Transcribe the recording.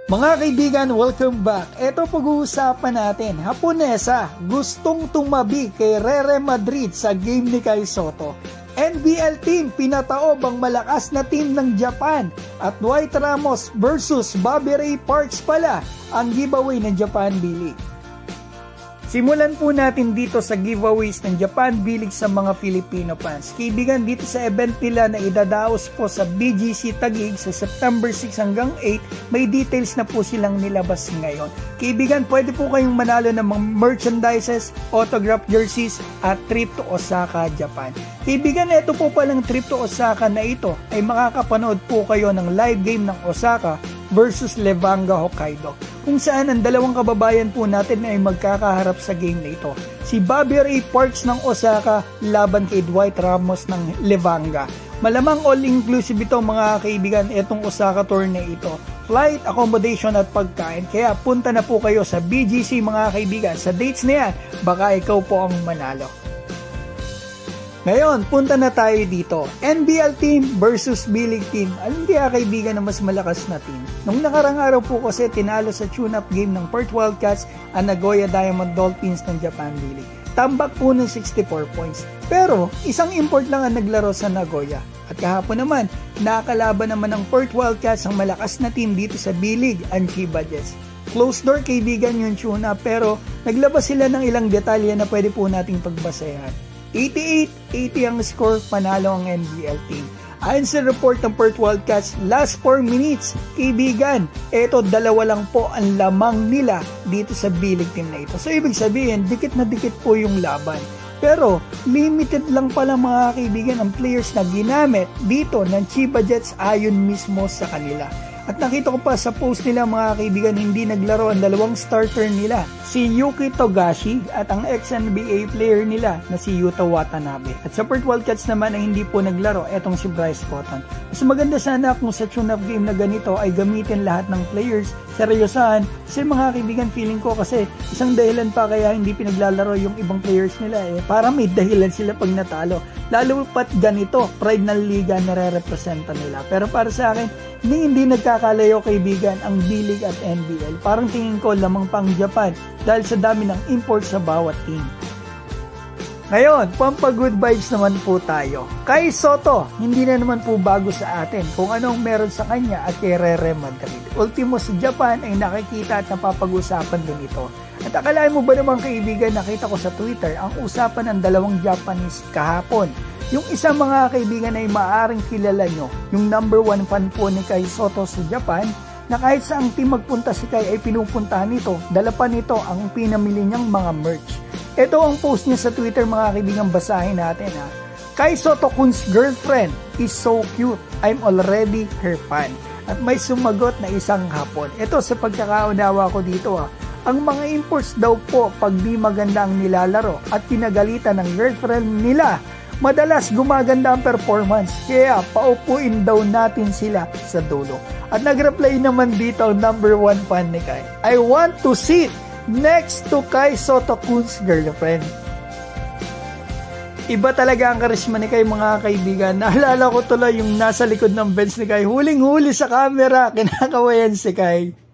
Mga kaibigan, welcome back. Ito pag-uusapan natin, Haponesa gustong tumabi kay Real Madrid sa game ni Kai Sotto. NBL team pinataob ang malakas na team ng Japan at Dwight Ramos versus Bobby Ray Parks pala ang giveaway ng Japan B-League. Simulan po natin dito sa giveaways ng Japan B-League sa mga Filipino fans. Kaibigan, dito sa event nila na idadaos po sa BGC Taguig sa September 6 hanggang 8, may details na po silang nilabas ngayon. Kaibigan, pwede po kayong manalo ng mga merchandises, autograph jerseys at trip to Osaka, Japan. Kaibigan, ito po palang trip to Osaka na ito ay makakapanood po kayo ng live game ng Osaka versus Levanga Hokkaido, kung saan ang dalawang kababayan po natin ay magkakaharap sa game na ito. Si Bobby Ray Parks ng Osaka laban kay Dwight Ramos ng Levanga. Malamang all-inclusive ito mga kaibigan, itong Osaka tour na ito. Flight, accommodation at pagkain. Kaya punta na po kayo sa BGC mga kaibigan. Sa dates na yan, baka ikaw po ang manalo. Ngayon, punta na tayo dito. NBL team versus B-League team. Alam kaya kaibigan na mas malakas na team? Nung nakarang araw po kasi tinalo sa tune-up game ng Perth Wildcats ang Nagoya Diamond Dolphins ng Japan B-League. Tambak po ng 64 points. Pero, isang import lang ang naglaro sa Nagoya. At kahapon naman, nakakalaban naman ng Perth Wildcats ang malakas na team dito sa B-League, ang Chiba Jets. Close door kaibigan yung tune-up pero naglabas sila ng ilang detalye na pwede po nating pagbasehan. 88-80 ang score, panalo ang NBL team. Ayon sa report ng Perth Wildcats, last 4 minutes, kaibigan, eto dalawa lang po ang lamang nila dito sa B-League team na ito. So ibig sabihin, dikit na dikit po yung laban. Pero limited lang pala mga kaibigan ang players na ginamit dito ng Chiba Jets ayon mismo sa kanila. At nakita ko pa sa post nila mga kaibigan, hindi naglaro ang dalawang starter nila, si Yuki Togashi at ang ex-NBA player nila na si Yuta Watanabe. At sa Perth Wildcats naman ay hindi po naglaro etong si Bryce Cotton. Mas maganda sana kung sa tune-up game na ganito ay gamitin lahat ng players, seryosahan. Kasi mga kaibigan, feeling ko kasi isang dahilan pa kaya hindi pinaglalaro yung ibang players nila para may dahilan sila pag natalo. Lalo pat ganito, pride ng liga na re-representa nila. Pero para sa akin, hindi nagkakalayo kaibigan ang B-League at NBL. Parang tingin ko lamang pang Japan dahil sa dami ng import sa bawat team. Ngayon, pampa-good vibes naman po tayo. Kai Sotto, hindi na naman po bago sa atin kung anong meron sa kanya at kay Real Madrid. Ultimo sa Japan ay nakikita at napapag-usapan din ito. At akalain mo ba naman kaibigan, nakita ko sa Twitter ang usapan ng dalawang Japanese kahapon. Yung isang mga kaibigan ay maaaring kilala nyo, yung number 1 fan po ni Kai Sotto sa Japan, na kahit saang team magpunta si Kai ay pinupuntahan nito, dala pa nito ang pinamili niyang mga merch. Ito ang post niya sa Twitter mga kaibigan, basahin natin ha. Kai Sotto-kun's girlfriend is so cute, I'm already her fan. At may sumagot na isang Hapon. Ito sa pagkakaunawa ko dito ha. Ang mga imports daw po pag di maganda ang nilalaro at pinagalitan ng girlfriend nila, madalas gumaganda ang performance, kaya paupuin daw natin sila sa dulo. At nag-reply naman dito ang number 1 fan ni Kai. I want to sit next to Kai Sotto-kun's girlfriend. Iba talaga ang karisma ni Kai mga kaibigan. Naalala ko tuloy yung nasa likod ng bench ni Kai. Huling-huli sa camera, kinakawayan si Kai.